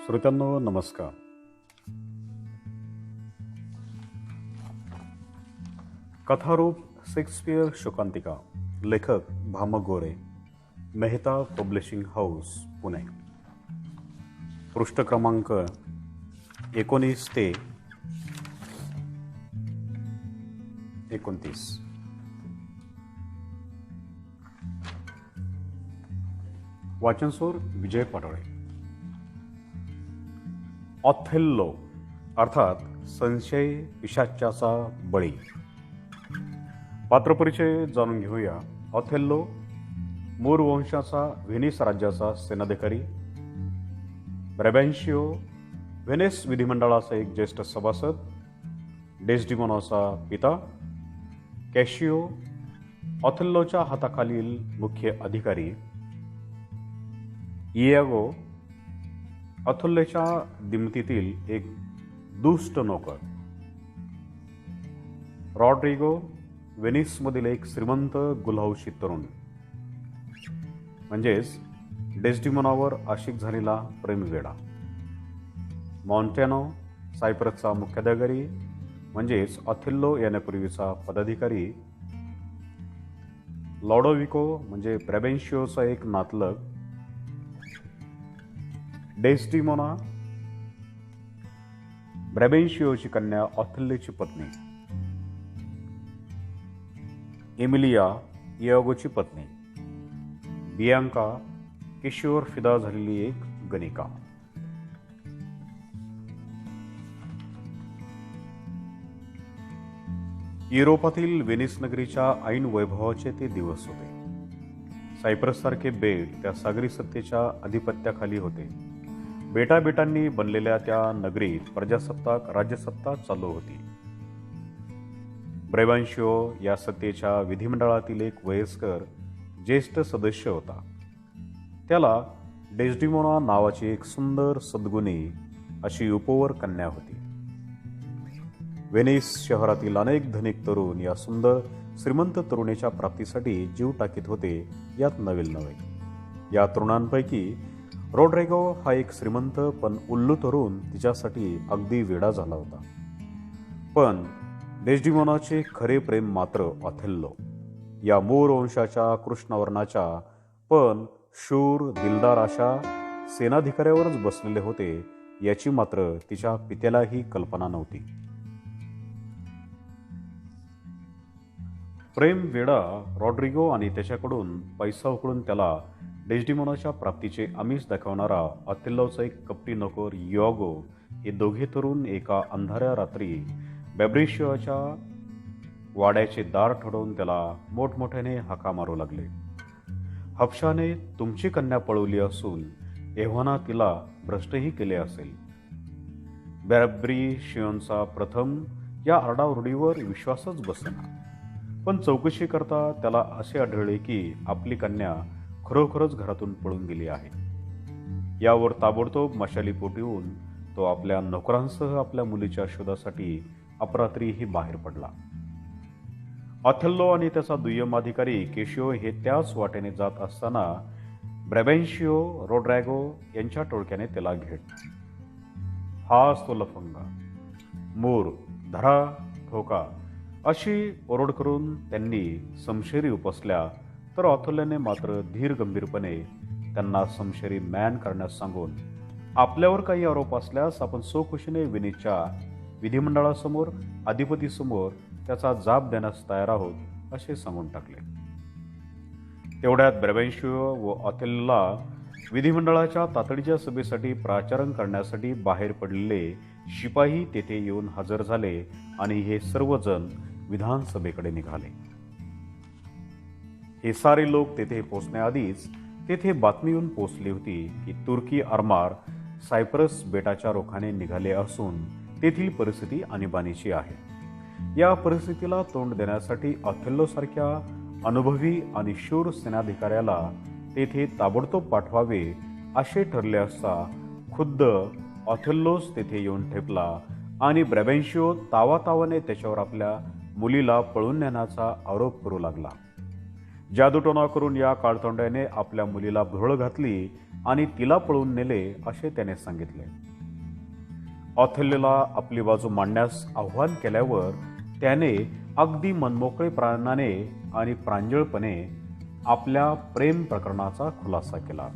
श्रोत्यांनो नमस्कार. कथारूप शेक्सपियर शोकांतिका, लेखक भामक गोरे, मेहता पब्लिशिंग हाऊस, पुणे. पृष्ठ क्रमांक 19 ते 29. वाचनसोर विजय पाटोळे. ऑथेल्लो अर्थात संशय पिशाच्याचा बळी. पात्रपरिचय जाणून घेऊया. ऑथेल्लो मूर वंशाचा व्हेनिस राज्याचा सेनाधिकारी, ब्रॅबॅन्शियो व्हेनिस विधिमंडळाचा एक ज्येष्ठ सभासद, डेस्डिमोनाचा पिता, कॅशियो ऑथेल्लोच्या हाताखालील मुख्य अधिकारी, इयागो ऑथेल्लोच्या दिमतीतील एक दुष्ट नोकर, रॉड्रिगो व्हेनिसमधील एक श्रीमंत गुलावशी तरुण म्हणजेच डेस्डिमोनावर आशिक झालेला प्रेमवेडा, मॉन्टॅनो सायप्रसचा मुख्याधिकारी म्हणजेच ऑथेल्लो येण्यापूर्वीचा पदाधिकारी, लॉडोविको म्हणजे ब्रॅबॅन्शियोचा एक नातलग, डेस्डिमोना ब्रॅबॅन्शियोची कन्या ऑथेल्लोची पत्नी, एमिलिया इयागोची पत्नी, बियांका केशियोवर फिदा झालेली एक गणिका. युरोपातील व्हेनिस नगरीच्या ऐन वैभवाचे ते दिवस होते. सायप्रससारखे बेट त्या सागरी सत्तेच्या अधिपत्याखाली होते. बेटाबेटांनी बनलेल्या त्या नगरीत प्रजासत्ताक राज्यसत्ता चालू होती. ब्रॅबॅन्शियो या सत्तेच्या विधिमंडळातील एक वयस्कर ज्येष्ठ सदस्य होता. त्याला डेस्डिमोना नावाची एक सुंदर सद्गुणी अशी उपवर कन्या होती. व्हेनिस शहरातील अनेक धनिक तरुण या सुंदर श्रीमंत तरुणीच्या प्राप्तीसाठी जीव टाकीत होते. यात नवीन नव्हे. या तरुणांपैकी रॉड्रिगो हा एक श्रीमंत पण उल्लू तरुण तिच्यासाठी अगदी वेडा झाला होता. पण डेस्डिमोनाचे खरे प्रेम मात्र ऑथेल्लो या मूर वंशाच्या कृष्णवर्णाच्या पण शूर दिलदार अशा सेनाधिकाऱ्यावरच बसलेले होते. याची मात्र तिच्या पित्यालाही कल्पना नव्हती. प्रेम वेडा रॉड्रिगो आणि त्याच्याकडून पैसा उकळून त्याला डेस्डिमोनाच्या प्राप्तीचे आमिष दाखवणारा ऑथेल्लोचा एक कपटी नोकर इयागो हे दोघे तरुण एका अंधाऱ्या रात्री ब्रॅबॅन्शियोच्या वाड्याचे दार ठोडून त्याला मोठमोठ्याने हाका मारू लागले. हफशाने तुमची कन्या पळवली असून एव्हाना तिला भ्रष्टही केले असेल. ब्रॅबॅन्शियोचा प्रथम या आरडाओरडीवर विश्वासच बसेना. पण चौकशी करता त्याला असे आढळले की आपली कन्या खरोखरच घरातून पळून गेली आहे. यावर ताबडतोब मशाली पोटवून तो आपल्या नोकरांसह आपल्या मुलीच्या शोधासाठी अपरात्रीही बाहेर पडला. ऑथेल्लो आणि त्याचा दुय्यम अधिकारी केशियो हे त्याच वाटेने जात असताना ब्रॅबॅन्शियो रॉड्रिगो यांच्या टोळक्याने त्याला घेतले. हाच तो लफंगा, मूर, धरा, ठोका अशी ओरड करून त्यांनी समशेरी उपसल्या. तर ऑथेल्लोने मात्र धीर गंभीरपणे त्यांना समशेरी मॅन करण्यास सांगून आपल्यावर काही आरोप असल्यास आपण सोखुशीने व्हेनिसच्या विधिमंडळासमोर अधिपतीसमोर त्याचा जाब देण्यास तयार आहोत असे सांगून टाकले. तेवढ्यात ब्रॅबॅन्शियो व ऑथेल्लोला विधिमंडळाच्या तातडीच्या सभेसाठी प्राचारण करण्यासाठी बाहेर पडलेले शिपाई तेथे येऊन हजर झाले आणि हे सर्वजण विधानसभेकडे निघाले. हे सारे लोक तेथे पोचण्याआधीच तेथे बातमी येऊन पोचली होती की तुर्की आरमार सायप्रस बेटाच्या रोखाने निघाले असून तेथील परिस्थिती आणीबाणीची आहे. या परिस्थितीला तोंड देण्यासाठी ऑथेल्लोसारख्या अनुभवी आणि शूर सेनाधिकाऱ्याला तेथे ताबडतोब पाठवावे असे ठरले असता खुद्द ऑथेल्लोच तेथे येऊन ठेपला आणि ब्रॅबॅन्शियो तावातावाने त्याच्यावर आपल्या मुलीला पळून नेण्याचा आरोप करू लागला. जादूटोणा करून या काळतोंड्याने आपल्या मुलीला भुरळ घातली आणि तिला पळून नेले असे त्याने सांगितले. ऑथेल्लोला आपली बाजू मांडण्यास आव्हान केल्यावर त्याने अगदी मनमोकळेपणाने आणि प्रांजळपणे आपल्या प्रेम प्रकरणाचा खुलासा केला.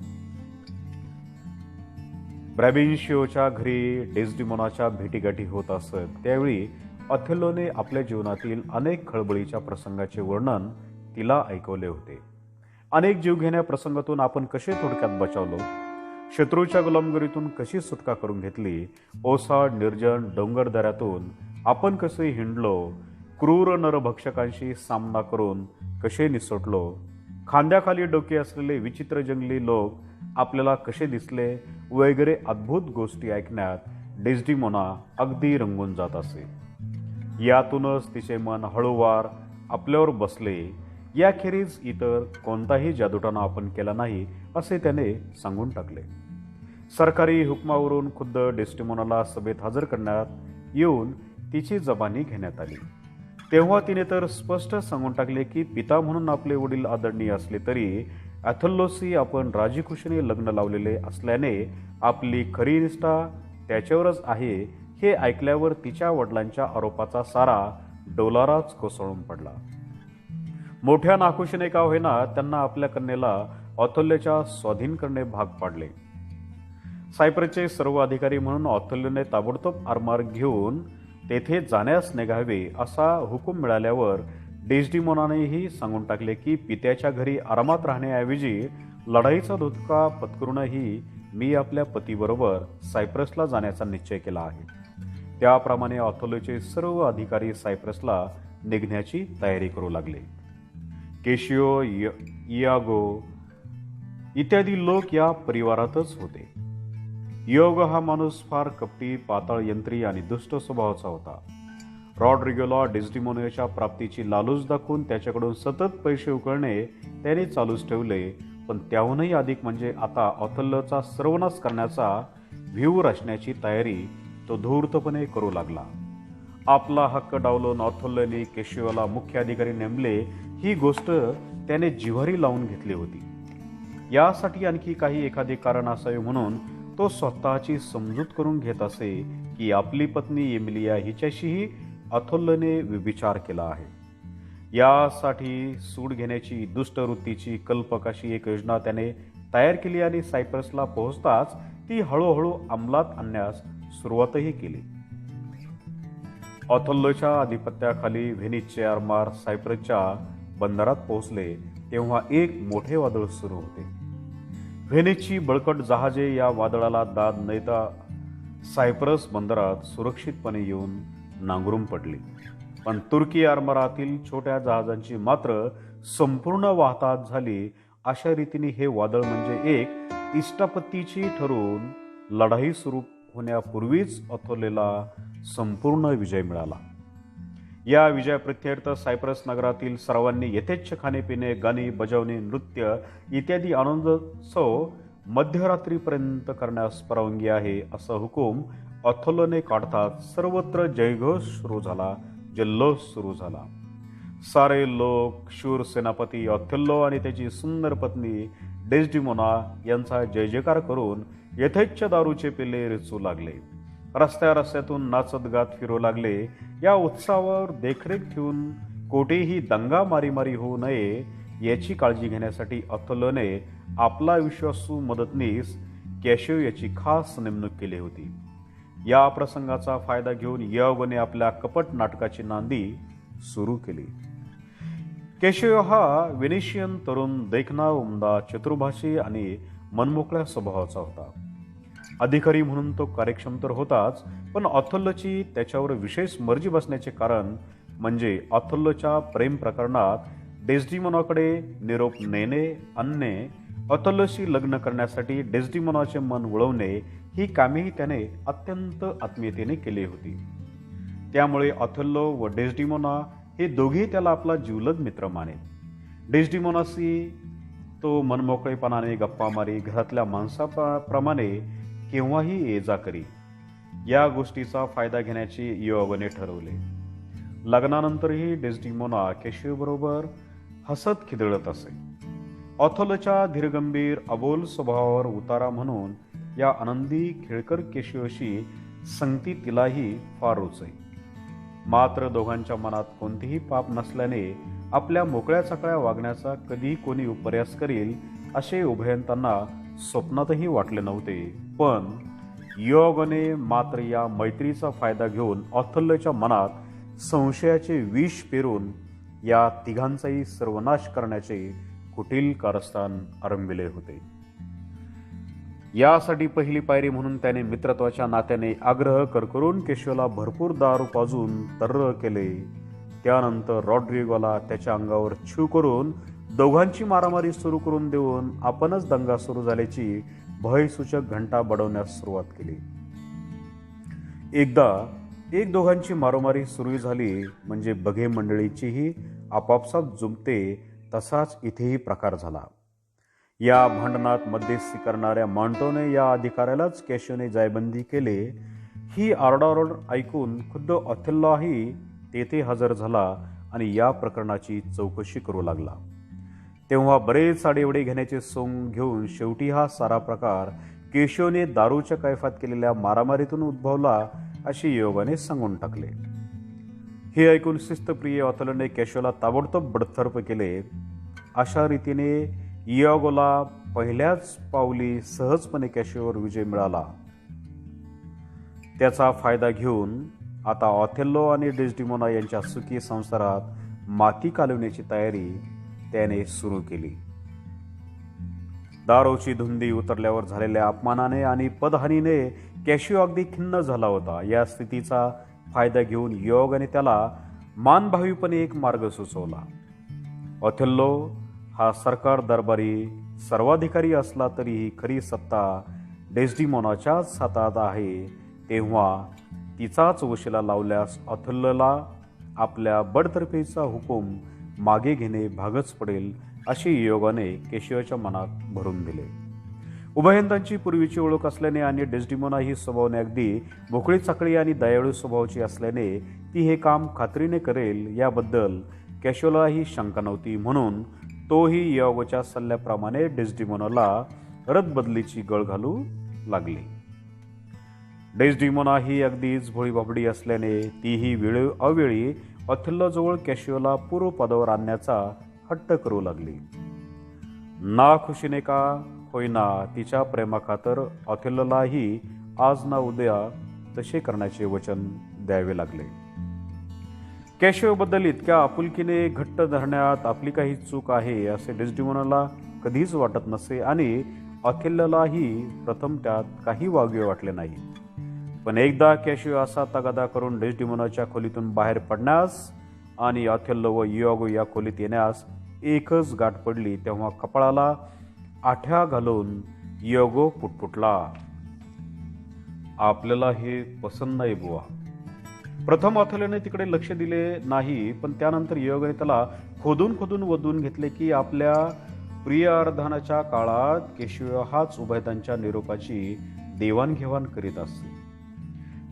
ब्रॅबिन्शिओच्या घरी डेस्डिमोनाच्या भेटीगाठी होत असत त्यावेळी ऑथेल्लोने आपल्या जीवनातील अनेक खळबळीच्या प्रसंगाचे वर्णन तिला ऐकवले होते. अनेक जीवघेण्या प्रसंगातून आपण कसे थोडक्यात बचावलो, शत्रूच्या गुलामगिरीतून कशी सुटका करून घेतली, ओसाड निर्जन डोंगरदऱ्यातून आपण कसे हिंडलो, क्रूर नरभक्षकांशी सामना करून कसे निसटलो, खांद्याखाली डोके असलेले विचित्र जंगली लोक आपल्याला कसे दिसले वगैरे अद्भुत गोष्टी ऐकण्यात डेस्डिमोना अगदी रंगून जात असे. यातूनच तिचे मन हळूवार आपल्यावर बसले. याखेरीज इतर कोणताही जादूटोणा आपण केला नाही असे त्याने सांगून टाकले. सरकारी हुकमावरून खुद्द डेस्डिमोनाला सभेत हजर करण्यात येऊन तिची जबानी घेण्यात आली. तेव्हा तिने तर स्पष्ट सांगून टाकले की पिता म्हणून आपले वडील आदरणीय असले तरी ऑथेल्लोशी आपण राजीखुशीने लग्न लावलेले असल्याने आपली खरी निष्ठा त्याच्यावरच आहे हे ऐकल्यावर तिच्या वडिलांच्या आरोपाचा सारा डोलाराच कोसळून पडला. मोठ्या नाखुशीने का होईना त्यांना आपल्या कन्येला ऑथेल्लोच्या स्वाधीन करणे भाग पाडले. सायप्रसचे सर्व अधिकारी म्हणून ऑथेल्लोने ताबडतोब आरमार घेऊन तेथे जाण्यास निघावे असा हुकूम मिळाल्यावर डेस्डिमोनानेही सांगून टाकले की पित्याच्या घरी आरामात राहण्याऐवजी लढाईचा धोका पत्करूनही मी आपल्या पतीबरोबर सायप्रसला जाण्याचा निश्चय केला आहे. त्याप्रमाणे ऑथेल्लोचे सर्व अधिकारी सायप्रसला निघण्याची तयारी करू लागले. केशियो, इयागो इत्यादी लोक या परिवारातच होते. इयागो हा माणूस फार कपटी, पाताळ यंत्री आणि दुष्ट स्वभावाचा होता. रॉड्रिगोला डेस्डिमोनाच्या प्राप्तीची लालूच दाखवून त्याच्याकडून सतत पैसे उकळणे त्याने चालूच ठेवले. पण त्याहूनही अधिक म्हणजे आता ऑथेल्लोचा सर्वनाश करण्याचा व्यूह रचण्याची तयारी तो धूर्तपणे करू लागला. आपला हक्क डावलून ऑथेल्लोने केशियोला मुख्य अधिकारी नेमले ही गोष्ट त्याने जिव्हारी लावून घेतली होती. यासाठी आणखी काही एखादे कारण असावे म्हणून तो स्वतःची समजूत करून घेत असे की आपली पत्नी एमिलिया हिच्याशीही ऑथेल्लोने व्यभिचार केला आहे. यासाठी सूड घेण्याची दुष्ट वृत्तीची कल्पक अशी एक योजना त्याने तयार केली आणि सायप्रसला पोहोचताच ती हळूहळू अंमलात आणण्यास सुरुवातही केली. ऑथेल्लोच्या अधिपत्याखाली व्हेनिसचे आरमार सायप्रसच्या बंदरात पोहोचले तेव्हा एक मोठे वादळ सुरू होते. व्हेनिसची बळकट जहाजे या वादळाला दाद न देता सायप्रस बंदरात सुरक्षितपणे येऊन नांगरून पडली. पण तुर्की आरमारातील छोट्या जहाजांची मात्र संपूर्ण वाहतूक झाली. अशा रीतीने हे वादळ म्हणजे एक इष्टापत्तीची ठरून लढाई सुरू होण्यापूर्वीच ऑथेल्लोला संपूर्ण विजय मिळाला. या विजयाप्रित्यर्थ सायप्रस नगरातील सर्वांनी यथेच्छ खाणेपिणे, गाणी, बजावणी, नृत्य इत्यादी आनंदोत्सव मध्यरात्रीपर्यंत करण्यास परवानगी आहे असा हुकूम ऑथेल्लोने काढताच सर्वत्र जयघोष सुरू झाला, जल्लोष सुरू झाला. सारे लोक शूर सेनापती ऑथेल्लो आणि त्याची सुंदर पत्नी डेस्डिमोना यांचा जय जयकार करून यथेच्छ दारूचे पिल्ले रिचू लागले. रस्त्यातून नाचत गात फिरू लागले. या उत्सवावर देखरेख ठेवून कोठेही दंगा मारी होऊ नये याची काळजी घेण्यासाठी ऑथेल्लोने आपला विश्वासू मदतनीस कॅशियो याची खास नेमणूक केली होती. या प्रसंगाचा फायदा घेऊन इयागोने आपल्या कपट नाटकाची नांदी सुरू केली. कॅशियो हा व्हेनिशियन तरुण, देखणा, उमदा, चतुर्भाषी आणि मनमोकळ्या स्वभावाचा होता. अधिकारी म्हणून तो कार्यक्षम तर होताच, पण ऑथेल्लोची त्याच्यावर विशेष मर्जी बसण्याचे कारण म्हणजे ऑथेल्लोच्या प्रेम प्रकरणात डेस्डिमोनाकडे निरोप नेणे, आणणे, ऑथेल्लोशी लग्न करण्यासाठी डेस्डिमोनाचे मन वळवणे ही कामेही त्याने अत्यंत आत्मीयतेने केली होती. त्यामुळे ऑथेल्लो व डेस्डिमोना हे दोघेही त्याला आपला जिवलग मित्र माने. डेस्डिमोनाशी तो मनमोकळेपणाने गप्पा मारी, घरातल्या माणसाप्रमाणे केव्हाही ये जा करी. या गोष्टीचा फायदा घेण्याचे इयागोने ठरवले. लग्नानंतरही डेस्डिमोना कॅशियोबरोबर हसत खिदळत असे. ऑथोलोच्या धीरगंभीर अबोल स्वभावावर उतारा म्हणून या आनंदी खेळकर केशवशी संगती तिलाही फार रुचे. मात्र दोघांच्या मनात कोणतेही पाप नसल्याने आपल्या मोकळ्या चाकळ्या वागण्याचा कधी कोणी उपऱ्यास करील असे उभयंतांना स्वप्नातही वाटले नव्हते. पण योगाने मात्र या मैत्रीचा फायदा घेऊन ऑथोलोच्या मनात संशयाचे विष पेरून या तिघांचाही सर्वनाश करण्याचे कुटील कारस्थान आरंभिले होते. यासाठी पहिली पायरी म्हणून त्याने मित्रत्वाच्या नात्याने आग्रह करून केशवला भरपूर दारू पाजून तर्र केले. त्यानंतर रॉड्रिगोला त्याच्या अंगावर छू करून दोघांची मारामारी सुरू करून देऊन आपणच दंगा सुरू झाल्याची भयसूचक घंटा बडवण्यास सुरुवात केली. एकदा एक दोघांची मारामारी सुरू झाली म्हणजे बघे मंडळीचीही आपापसात जुंपते तसाच इथेही प्रकार झाला. या भांडणात मध्यस्थी करणाऱ्या मॉन्टोने या अधिकाऱ्यालाच केशवने जायबंदी केले. ही आरडाओरड ऐकून खुद्द ऑथेल्लोही तेथे हजर झाला आणि या प्रकरणाची चौकशी करू लागला. तेव्हा बरेच साडेवडे घेण्याचे सोंग घेऊन शेवटी हा सारा प्रकार केशवने दारूच्या कैफात केलेल्या मारामारीतून उद्भवला अशी योगाने सांगून टाकले. हे ऐकून शिस्तप्रिय ऑथेलोने केशवला ताबडतोब बडतर्फ केले. अशा रीतीने इयागोला पहिल्याच पावली सहजपणे केशववर विजय मिळाला. त्याचा फायदा घेऊन आता ऑथेल्लो आणि डेस्डिमोना यांच्या सुखी संसारात माती कालवण्याची तयारी त्याने सुरू केली. दारूची धुंदी उतरल्यावर झालेल्या अपमानाने आणि पदहानीने केशव अगदी खिन्न झाला होता. या स्थितीचा फायदा घेऊन योगाने त्याला मानभावीपणे एक मार्ग सुचवला. ऑथेल्लो हा सरकार दरबारी सर्वाधिकारी असला तरीही खरी सत्ता डेस्डिमोनाच्याच हातात आहे. तेव्हा तिचाच वशिला लावल्यास ऑथेल्लोला आपल्या बडतर्फीचा हुकूम मागे घेणे भागच पडेल अशी योगाने केशवाच्या मनात भरून दिले. उभयंतांची पूर्वीची ओळख असल्याने आणि डेस्डिमोना ही स्वभावाने अगदी मोकळी चाकळी आणि दयाळू स्वभावाची असल्याने ती हे काम खात्रीने करेल याबद्दल केशवलाही शंका नव्हती. म्हणून तोही योगाच्या सल्ल्याप्रमाणे डेस्डिमोनाला रदबदलीची गळ घालू लागली. डेस्डिमोना ही अगदीच भोळीबाबडी असल्याने तीही वेळ अवेळी ऑथेल्लोजवळ केशवला पूर्व पदावर आणण्याचा हट्ट करू लागली. नाखुशीने का होईना तिच्या प्रेमाखातर ऑथेल्लोलाही आज ना उद्या तसे करण्याचे वचन द्यावे लागले. केशवबद्दल इतक्या आपुलकीने घट्ट धरण्यात आपली काही चूक आहे असे डेस्डिमोनाला कधीच वाटत नसे आणि ऑथेल्लोलाही प्रथम त्यात काही वागवे वाटले नाही. पण एकदा केशव असा तगादा करून डेस्डिमोनाच्या खोलीतून बाहेर पडण्यास आणि ऑथेल्लो व इयागो या खोलीत येण्यास एकच गाठ पडली तेव्हा कपाळाला आठ्या घालून इयागो पुटपुटला, आपल्याला हे पसंत नाही बुवा. प्रथम ऑथेल्लोने तिकडे लक्ष दिले नाही, पण त्यानंतर इयागोने त्याला खोदून खोदून वधून घेतले की आपल्या प्रियार्धानाच्या काळात केशव हाच उभयतांच्या निरोपाची देवाणघेवाण करीत असते.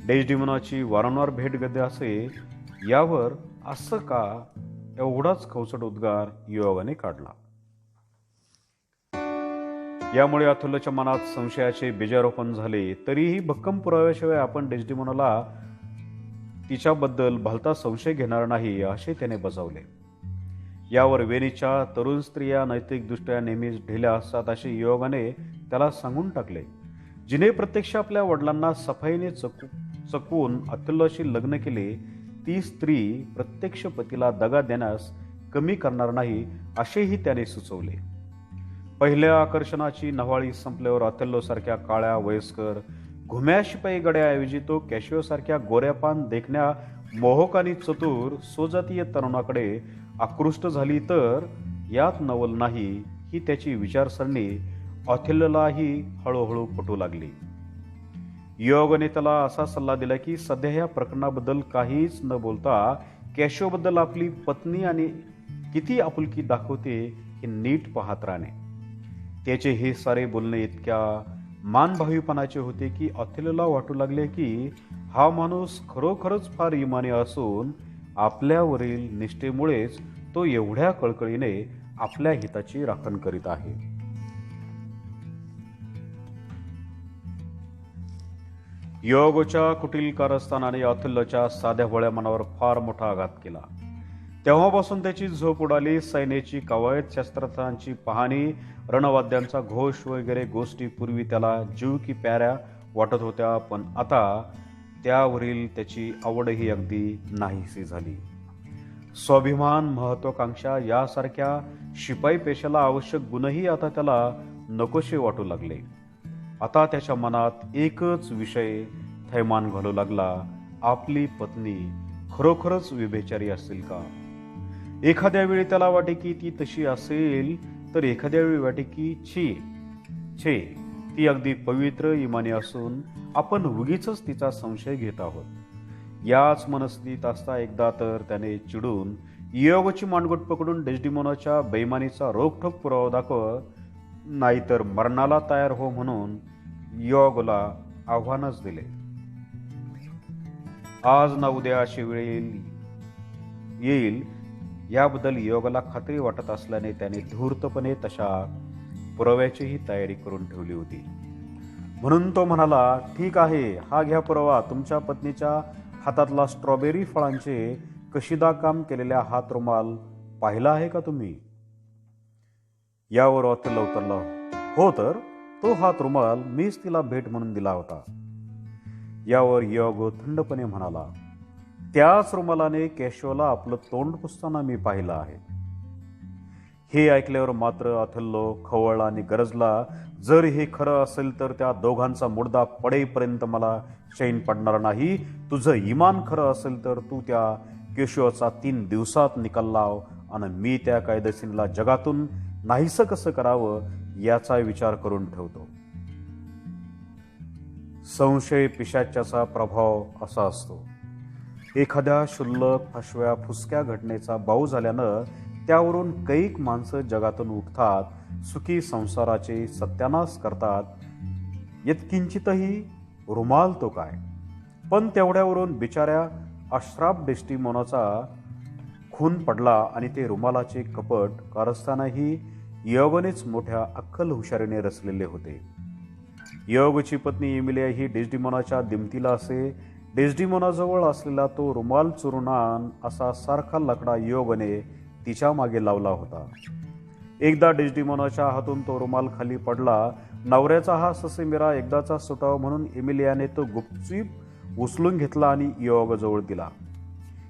डेस्डिमोनाची वारंवार भेट गद्य असे यावर असं का एवढाच खवचट उद्गार योगाने काढला. यामुळे ऑथेल्लोच्या मनात संशयाचे बीजारोपण झाले. तरीही भक्कम पुराव्याशिवाय आपण डेस्डिमोनाला तिच्याबद्दल भलता संशय घेणार नाही असे त्याने बजावले. यावर वेनीच्या तरुण स्त्रिया नैतिकदृष्ट्या नेहमीच ढिल्या असतात असे योगाने त्याला सांगून टाकले. जिने प्रत्यक्ष आपल्या वडिलांना सफाईने चकवून ऑथेल्लोशी लग्न केले ती स्त्री प्रत्यक्ष पतीला दगा देण्यास कमी करणार नाही असेही त्याने सुचवले. पहिल्या आकर्षणाची नवाळी संपल्यावर ऑथेल्लो सारख्या काळ्या वयस्कर घुम्या शिपाई गड्याऐवजी तो केशवसारख्या गोऱ्यापान देखण्या मोहक आणि चतुर स्वजातीय तरुणाकडे आकृष्ट झाली तर यात नवल नाही ही त्याची विचारसरणी ऑथेल्लोलाही हळूहळू पटू लागली. योगाने त्याला असा सल्ला दिला की सध्या या प्रकरणाबद्दल काहीच न बोलता केशवबद्दल आपली पत्नी आणि किती आपुलकी दाखवते हे नीट पाहत राहणे. त्याचे हे सारे बोलणे इतक्या मानभावीपणाचे होते की ऑथेल्लोला वाटू लागले की हा माणूस खरोखरच फार इमानी असून आपल्यावरील निष्ठेमुळेच तो एवढ्या कळकळीने आपल्या हिताची राखण करीत आहे. योगच्या कुटील कारस्थानाने अथुल्यच्या साध्या भोळ्या मनावर फार मोठा आघात केला. तेव्हापासून त्याची झोप उडाली. सैन्याची कवायत, शस्त्रास्त्रांची पाहणी, रणवाद्यांचा घोष वगैरे गोष्टी पूर्वी त्याला जीव की प्याऱ्या वाटत होत्या, पण आता त्यावरील त्याची आवडही अगदी नाहीशी झाली. स्वाभिमान, महत्वाकांक्षा यासारख्या शिपाई पेशाला आवश्यक गुणही आता त्याला नकोशे वाटू लागले. आता त्याच्या मनात एकच विषय थैमान घालू लागला, आपली पत्नी खरोखरच व्यभिचारी असेल का? एखाद्या वेळी त्याला वाटे की ती तशी असेल, तर एखाद्या वेळी वाटे की छे ती अगदी पवित्र इमानी असून आपण उगीचच तिचा संशय घेत आहोत. याच मनस्थितीत असता एकदा तर त्याने चिडून इयोगची मांडगोट पकडून डेस्डिमोनाच्या बेईमानीचा रोखठोक पुरावा दाखव, नाहीतर मरणाला तयार हो म्हणून इयोगला आव्हानच दिले. आज ना उद्या अशी वेळ येईल याबद्दल इयोगला खात्री वाटत असल्याने त्याने धूर्तपणे तशा पुराव्याचीही तयारी करून ठेवली होती. म्हणून तो म्हणाला, ठीक आहे, हा घ्या पुरावा. तुमच्या पत्नीच्या हातातला स्ट्रॉबेरी फळांचे कशिदा काम केलेला हात रुमाल पाहिला आहे का तुम्ही? यावर अथुल्य उतरला, हो, तर तो हात रुमाल मीच तिला भेट म्हणून दिला होता. यावर इयोग थंडपणे म्हणाला, त्याच रुमालाने केशवला आपलं तोंड पुसताना मी पाहिलं आहे. हे ऐकल्यावर मात्र अथुल्य खवळला आणि गरजला, जर हे खरं असेल तर त्या दोघांचा मुर्दा पडेपर्यंत मला चैन पडणार नाही. तुझं इमान खरं असेल तर तू त्या केशवाचा 3 दिवसात निकाल लाव आणि मी त्या कायदेशीरला जगातून नाहीसं कसं करावं याचा विचार करून ठेवतो. संशय पिशाच्याचा प्रभाव असा असतो. एखाद्या क्षुल्लक फसव्या फुसक्या घटनेचा बाऊ झाल्यानं त्यावरून कैक माणसं जगातून उठतात, सुखी संसाराचे सत्यानाश करतात. यत्किंचितही रुमाल तो काय, पण तेवढ्यावरून बिचाऱ्या अश्राप डेस्टिमोनाचा खून पडला आणि ते रुमालाचे कपट कारस्थानही इयोगनेच मोठ्या अक्कल हुशारीने रचलेले होते. इयोगची पत्नी एमिलिया ही डेस्डिमोनाच्या दिमतीला असे. डेस्डिमोनाजवळ असलेला तो रुमाल चोरून आण असा सारखा लकडा इयोगने तिच्या मागे लावला होता. एकदा डेस्डिमोनाच्या हातून तो रुमाल खाली पडला. नवऱ्याचा हा ससेमिरा एकदाचा सुटावा म्हणून एमिलियाने तो गुपचूप उचलून घेतला आणि इयोगजवळ दिला.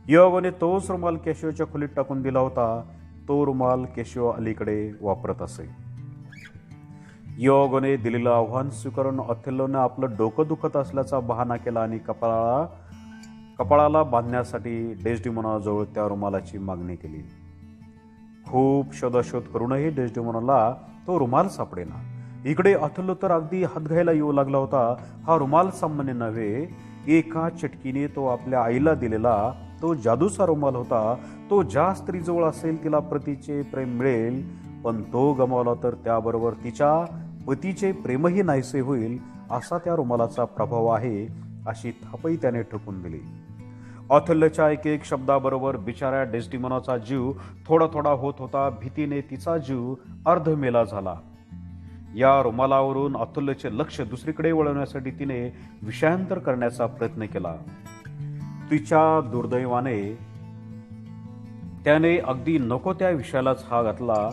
इयोगने तोच रुमाल केशवच्या खोलीत टाकून दिला होता. तो रुमाल केशव अलीकडे वापरत असे. इयोगने दिलेलं आव्हान स्वीकारून अथुल्यने आपलं डोकं दुखत असल्याचा बहाणा केला आणि कपाळाला बांधण्यासाठी डेस्डिमोनाजवळ त्या रुमालाची मागणी केली. खूप शोधाशोध करूनही डेस्डिमोनाला तो रुमाल सापडेना. इकडे अथुल्य तर अगदी हातघायला येऊ लागला होता. हा रुमाल सामान्य नव्हे, एका चटकीने तो आपल्या आईला दिलेला तो जादूचा रुमाल होता. तो ज्या स्त्रीजवळ असेल तिला पतीचे प्रेम मिळेल, पण तो गमावला तर त्याबरोबर तिच्या पतीचे प्रेमही नाहीसे होईल, असा त्या रुमालाचा प्रभाव आहे, अशी थापही त्याने ठोकून दिली. अथुल्यच्या एक शब्दाबरोबर बिचाऱ्या डेस्डिमोनाचा जीव थोडा थोडा होत होता. भीतीने तिचा जीव अर्धमेला झाला. या रुमालावरून अथुल्यचे लक्ष दुसरीकडे वळवण्यासाठी तिने विषयांतर करण्याचा प्रयत्न केला. तिच्या दुर्दैवाने त्याने अगदी नको त्या विषयालाच हा घातला,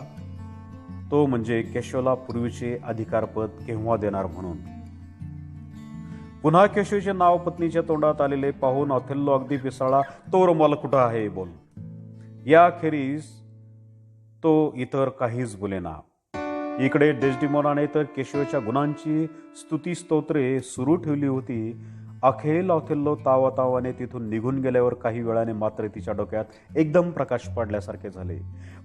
तो म्हणजे केशवला पूर्वीचे अधिकारपद केव्हा देणार म्हणून. पुन्हा केशवचे नाव पत्नीच्या तोंडात आलेले पाहून अथुल्य अगदी पिसाळला. तो रुमाल कुठं आहे, बोल. याखेरीज तो इतर काहीच बोलेना. इकडे डेस्डिमोनाने तर केशवच्या गुणांची स्तुती स्तोत्रे सुरू ठेवली होती. अखेर अथुल्य तावातावाने तिथून निघून गेल्यावर काही वेळाने मात्र तिच्या डोक्यात एकदम प्रकाश पडल्यासारखे झाले.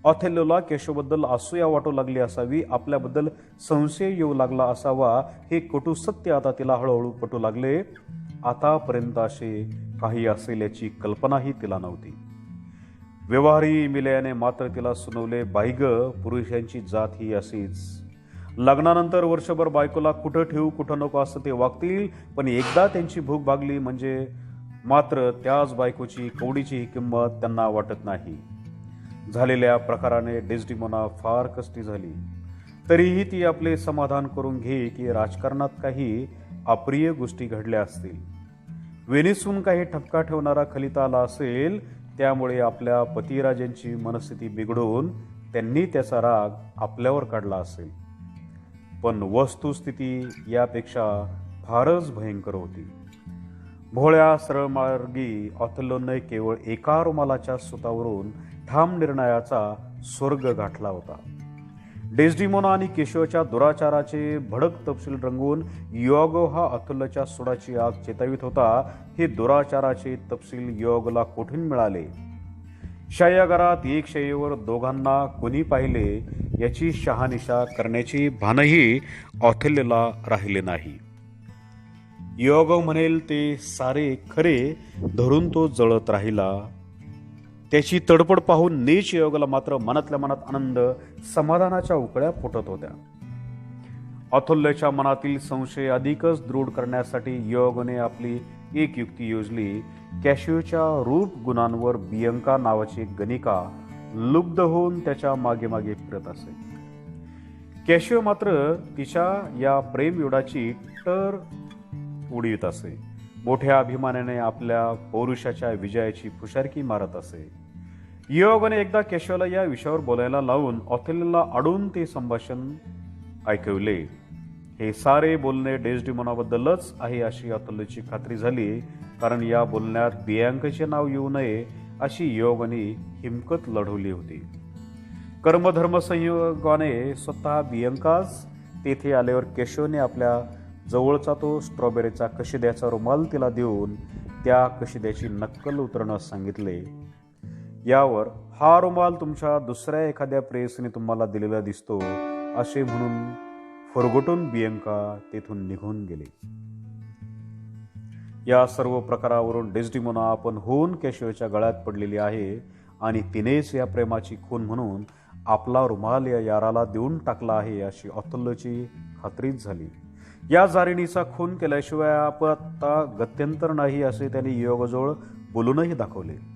अथुल्यला केशवबद्दल असूया वाटू लागली असावी, आपल्याबद्दल संशय येऊ लागला असावा, हे कटू सत्य आता तिला हळूहळू पटू लागले. आतापर्यंत असे काही असेल याची कल्पनाही तिला नव्हती. व्यवहारी एमिलियाने मात्र तिला सुनावले, बाई ग, पुरुषांची जात ही अशीच. लग्नानंतर वर्षभर बायकोला कुठं ठेवू कुठं नको असं ते वागतील, पण एकदा त्यांची भूक भागली म्हणजे मात्र त्याच बायकोची कवडीची किंमत त्यांना वाटत नाही. झालेल्या प्रकाराने डेस्डिमोना फार कष्टी झाली. तरीही ती आपले समाधान करून घे की राजकारणात काही अप्रिय गोष्टी घडल्या असतील. वेनिसहून काही ठपका ठेवणारा खलिता आला असेल, त्यामुळे आपल्या पतिराजांची मनस्थिती बिघडून त्यांनी त्याचा राग आपल्यावर काढला असेल. पण वस्तुस्थिती यापेक्षा फारच भयंकर होती. भोळ्या सरळमार्गी ऑथेल्लोने केवळ एका रुमालाच्या सुतावरून ठाम निर्णयाचा स्वर्ग गाठला होता. डेस्डिमोना आणि केशवच्या दुराचाराचे भडक तपशील रंगवून इयागो हा ऑथेल्लोच्या सुडाची आग चेतावित होता. हे दुराचाराचे तपशील इयागोला कुठून मिळाले? शय्यागारात एक शय्येवर दोघांना कोणी पाहिले याची शहानिशा करण्याची भानही ऑथेल्लोला राहिले नाही. इयागो म्हणेल ते सारे खरे धरून तो जळत राहिला. त्याची तडफड पाहून नीच इयागोला मात्र मनातल्या मनात आनंद, समाधानाच्या उकळ्या फुटत होत्या. ऑथेल्लोच्या मनातील संशय अधिकच दृढ करण्यासाठी इयागोने आपली एक युक्ती योजली. कॅशियोच्या रूप गुणांवर बियंका नावाची एक गणिका लुब्ध होऊन त्याच्या मागे मागे फिरत असे. कॅशियो मात्र तिच्या या प्रेमयोडाची टर उडीत असे. मोठ्या अभिमानाने आपल्या पौरुषाच्या विजयाची फुशारकी मारत असे. इयागोने एकदा कॅशियोला या विषयावर बोलायला लावून ऑथेल्लोला अडून ते संभाषण ऐकवले. हे सारे बोलणे डेस्डिमोनाबद्दलच आहे अशी ऑथेल्लोची खात्री झाली, कारण या बोलण्यात बियांकाचे नाव येऊ नये अशी इयागोने हिमकत लढवली होती. कर्मधर्म संयोगाने स्वतः बियांकाच तेथे आल्यावर कॅशियोने आपल्या जवळचा तो स्ट्रॉबेरीचा कशिद्याचा रुमाल तिला देऊन त्या कशिद्याची नक्कल उतरण्यास सांगितले. यावर हा रुमाल तुमच्या दुसऱ्या एखाद्या प्रेयसीने तुम्हाला दिलेला दिसतो असे म्हणून फरगटून बियंका तेथून निघून गेले. या सर्व प्रकारावरून डेस्डिमोना आपण होऊन कॅशियोच्या गळ्यात पडलेली आहे आणि तिनेच या प्रेमाची खून म्हणून आपला रुमाल या याराला देऊन टाकला आहे अशी ऑथेल्लोची खात्रीच झाली. या जारिणीचा खून केल्याशिवाय आपण आता गत्यंतर नाही असे त्याने इयागोजवळ बोलूनही दाखवले.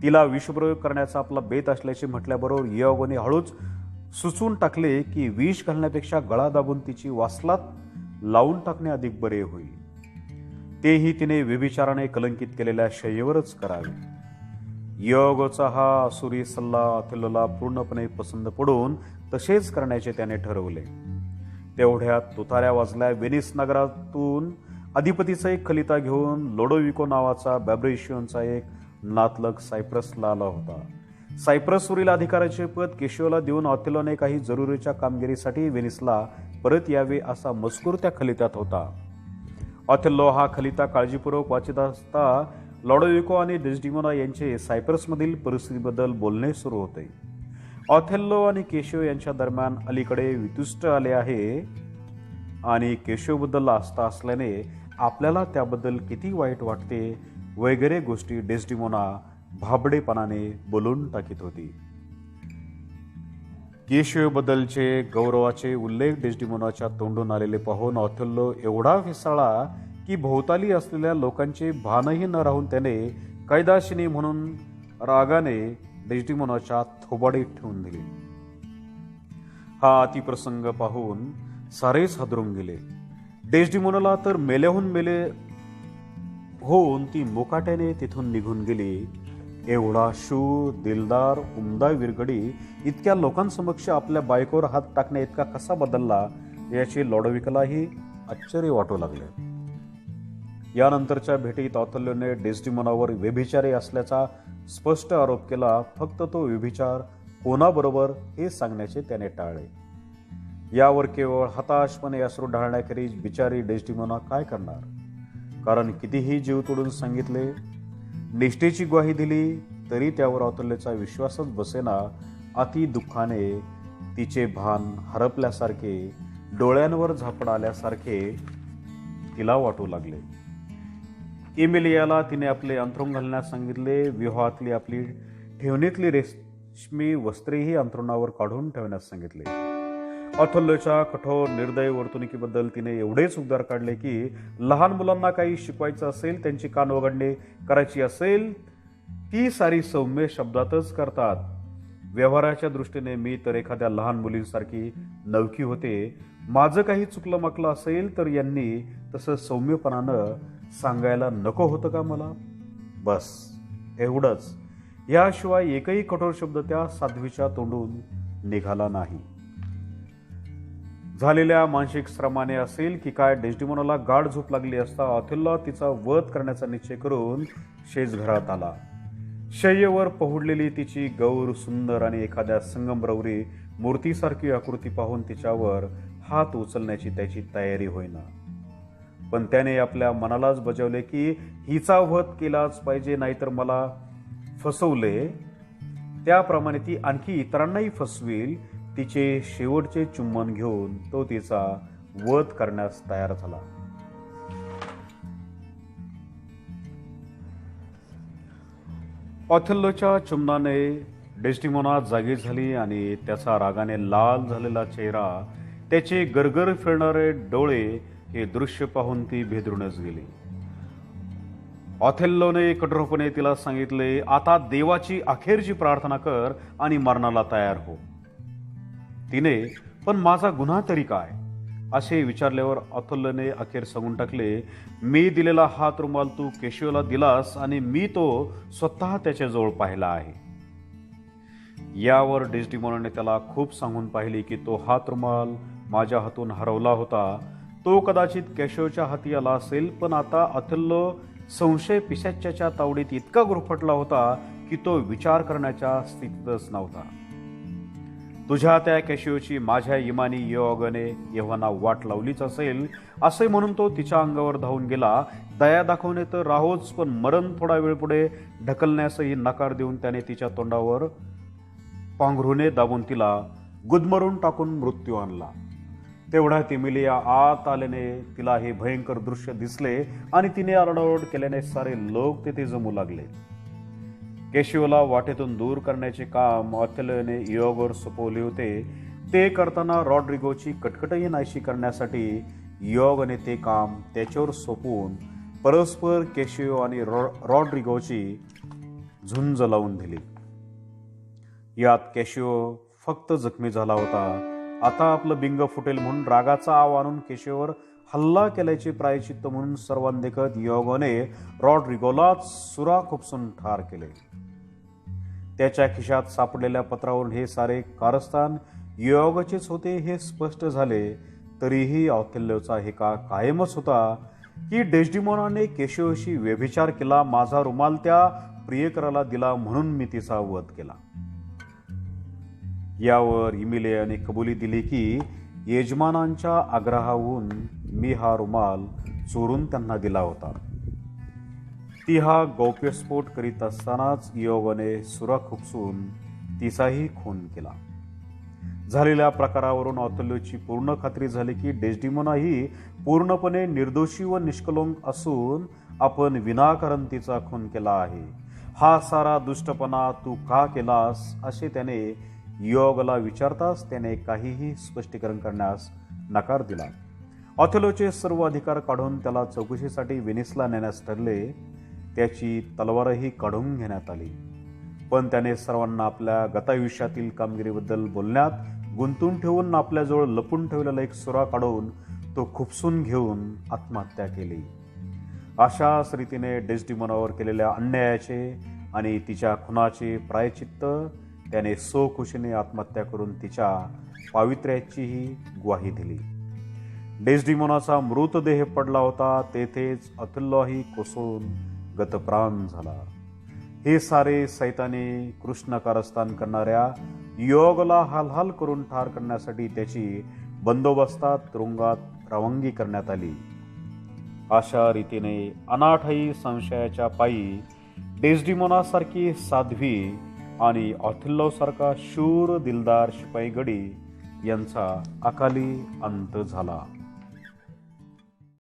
तिला विषप्रयोग करण्याचा आपला बेत असल्याचे म्हटल्याबरोबर इयागोने हळूच सुचवून टाकले की विष घालण्यापेक्षा गळा दाबून तिची वासलात लावून टाकणे अधिक बरे होईल. तेही तिने व्यभिचाराने कलंकित केलेल्या शय्येवरच करावे. इयागोचा हा आसुरी सल्ला ऑथेल्लोला पूर्णपणे पसंत पडून तसेच करण्याचे त्याने ठरवले. तेवढ्यात तुताऱ्या वाजल्या. व्हेनिस नगरातून अधिपतीचा एक खलिता घेऊन लोडोविको नावाचा बॅब्रेशियनचा एक नातलग सायप्रसला आला होता. सायप्रसवरील अधिकाराचे पद केशियोला देऊन ऑथेल्लोने काही जरुरीच्या कामगिरीसाठी व्हेनिसला परत यावे असा मजकूर त्या खलित्यात होता. ऑथेल्लो हा खलिता काळजीपूर्वक वाचित असता लोडोविको आणि डेस्डिमोना यांचे सायप्रसमधील परिस्थितीबद्दल बोलणे सुरू होते. ऑथेल्लो आणि केशियो यांच्या दरम्यान अलीकडे वितुष्ट आले आहे आणि केशियोबद्दल आस्था असल्याने आपल्याला त्याबद्दल किती वाईट वाटते वगैरे गोष्टी डेस्डिमोना भाबडेपणाने बोलून टाकीत होती. केशियोबद्दलचे गौरवाचे उल्लेख डेस्डिमोनाच्या तोंडून आलेले पाहून ऑथेल्लो एवढा विसाळा की भोवताली असलेल्या लोकांचे भानही न राहून त्याने कैदाशिनी म्हणून रागाने डेस्डिमोनाच्या थोबाडीत ठेवून दिले. हा अतिप्रसंग पाहून सारेच हादरून गेले. डेस्डिमोनाला तर मेल्याहून मेले होऊन ती मुकाट्याने तिथून निघून गेली. एवढा शूर, दिलदार, उमदा विरगडी इतक्या लोकांसमक्ष आपल्या बायकोवर हात टाकण्या इतका कसा बदलला याची लोडोविकोलाही आश्चर्य वाटू लागले. यानंतरच्या भेटीत ऑथेल्लोने डेस्डिमोनावर व्यभिचारी असल्याचा स्पष्ट आरोप केला. फक्त तो व्यभिचार कोणाबरोबर हे सांगण्याचे त्याने टाळले. यावर केवळ हताशपणे अश्रू ढाळण्याखेरीज बिचारी डेस्डिमोना काय करणार? कारण कितीही जीव तोडून सांगितले, निष्ठेची ग्वाही दिली तरी त्यावर ऑथेल्लोचा विश्वासच बसेना. अति दुःखाने तिचे भान हरपल्यासारखे, डोळ्यांवर झापड आल्यासारखे तिला वाटू लागले. एमिलियाला तिने आपले अंथरूण घालण्यास सांगितले. व्यूहातली आपली ठेवणीतली रेशमी वस्त्रेही अंथरुणावर काढून ठेवण्यास सांगितले. ऑथेल्लोच्या कठोर निर्दय वर्तणुकीबद्दल तिने एवढेच उद्गार काढले की लहान मुलांना काही शिकवायचं असेल, त्यांची कान वगडणे करायची असेल, ती सारी सौम्य शब्दातच करतात. व्यवहाराच्या दृष्टीने मी तर एखाद्या लहान मुलींसारखी नवकी होते. माझं काही चुकलं माकलं असेल तर यांनी तसं सौम्यपणानं सांगायला नको होतं का मला? बस एवढंच. याशिवाय एकही कठोर शब्द त्या साध्वीच्या तोंडून निघाला नाही. झालेल्या मानसिक श्रमाने असेल की काय डेस्डिमोनाला गाढ झोप लागली असता ऑथेल्लो तिचा वध करण्याचा निश्चय करून शेजघरात आला. शय्येवर पहुडलेली तिची गौर सुंदर आणि एखाद्या संगमरवरी मूर्तीसारखी आकृती पाहून तिच्यावर हात उचलण्याची त्याची तयारी होईना. पण त्याने आपल्या मनालाच बजावले की हिचा वध केलाच पाहिजे, नाहीतर मला फसवले त्याप्रमाणे ती आणखी इतरांनाही फसवेल. तिचे शेवटचे चुंबन घेऊन तो तिचा वध करण्यास तयार झाला. ऑथेल्लोच्या चुंबनाने डेस्टिमोना जागी झाली आणि त्याचा रागाने लाल झालेला चेहरा, त्याचे गरगर फिरणारे डोळे हे दृश्य पाहून ती भेदरूनच गेली. ऑथेल्लोने कठोरपणे तिला सांगितले, आता देवाची अखेरची प्रार्थना कर आणि मरणाला तयार हो. तिने पण माझा गुन्हा तरी काय असे विचारल्यावर ऑथेल्लोने अखेर सांगून टाकले, मी दिलेला हात रुमाल तू केशिओला दिलास आणि मी तो स्वतः त्याच्याजवळ पाहिला आहे. यावर डेस्डिमोनाने त्याला खूप सांगून पाहिले की तो हात रुमाल माझ्या हातून हरवला होता. तो कदाचित केशिओच्या हाती आला असेल, पण आता ऑथेल्लो संशय पिशाच्याच्या तावडीत इतका गुरफटला होता की तो विचार करण्याच्या स्थितीतच नव्हता. तुझ्या त्या केशिओची माझ्या इमानी योगाने एव्हाना वाट लावलीच असेल असे म्हणून तो तिच्या अंगावर धावून गेला. दया दाखवणे तर राहोच, पण मरण थोडा वेळ पुढे ढकलण्यासही नकार देऊन त्याने तिच्या तोंडावर पांघरूने दाबून तिला गुदमरून टाकून मृत्यू आणला. तेवढ्यात इमिलिया आत आल्याने तिला हे भयंकर दृश्य दिसले आणि तिने आरडाओरड केल्याने सारे लोक तेथे जमू लागले. केशिओला वाटेतून दूर करण्याचे काम ऑथेल्लोने इओगोवर सोपवले होते. ते करताना रॉड्रिगोची कटकटही नाहीशी करण्यासाठी इओगोने ते काम त्याच्यावर सोपवून परस्पर केशिओ आणि रॉड्रिगोची झुंज लावून दिली. यात केशिओ फक्त जखमी झाला होता. आता आपलं बिंग फुटेल म्हणून रागाचा आव आणून केशिओवर हल्ला केल्याचे प्रायचित्त म्हणून सर्वांदेखत इओगोने रॉड्रिगोलाच सुरा खुपसून ठार केले. त्याच्या खिशात सापडलेल्या पत्रावरून हे सारे कारस्थान इओगोचेच होते हे स्पष्ट झाले. तरीही ऑथेल्लोचा हेका कायमच होता की डेस्डिमोनाने केशिओशी व्यभिचार केला, माझा रुमाल त्या प्रियकराला दिला म्हणून मी तिचा वध केला. यावर इमिलियाने कबुली दिली की यजमानांच्या आग्रहावरून मी हा रुमाल चोरून त्यांना दिला होता. ती हा गौप्यस्फोट करीत असतानाच इओगोने सुरा खुपसून तिचाही खून केला. झालेल्या प्रकारावरून ऑथेल्लोची पूर्ण खात्री झाली की डेस्डिमोना ही पूर्णपणे निर्दोषी व निष्कलंक असून आपण विनाकारण तिचा खून केला आहे. हा सारा दुष्टपणा तू का केलास असे त्याने इओगोला विचारताच त्याने काहीही स्पष्टीकरण करण्यास नकार दिला. ऑथेल्लोचे सर्व अधिकार काढून त्याला चौकशीसाठी व्हेनिसला नेण्यास ठरले. त्याची तलवारही काढून घेण्यात आली, पण त्याने सर्वांना आपल्या गतायुष्यातील कामगिरीबद्दल बोलण्यात गुंतून ठेवून आपल्याजवळ लपून ठेवलेला एक सुरा काढून तो खुपसून घेऊन आत्महत्या केली. अशाच रीतीने डेस्डिमोनावर केलेल्या अन्यायाचे आणि तिच्या खुनाचे प्रायचित्त त्याने सोखुशीने आत्महत्या करून तिच्या पावित्र्याचीही ग्वाही दिली. डेस्डिमोनाचा मृतदेह पडला होता तेथेच ऑथेल्लोही कोसळून गतप्राण झाला. हे सारे सैतानी कृष्ण कारस्थान करणाऱ्या इओगोला हालहाल करून ठार करण्यासाठी त्याची बंदोबस्तात तुरुंगात रवानगी करण्यात आली. अशा रीतीने अनाठायी संशयाच्या पायी डेस्डिमोनासारखी साध्वी आणि ऑथेल्लोसारखा शूर दिलदार शिपाई गडी यांचा अकाली अंत झाला.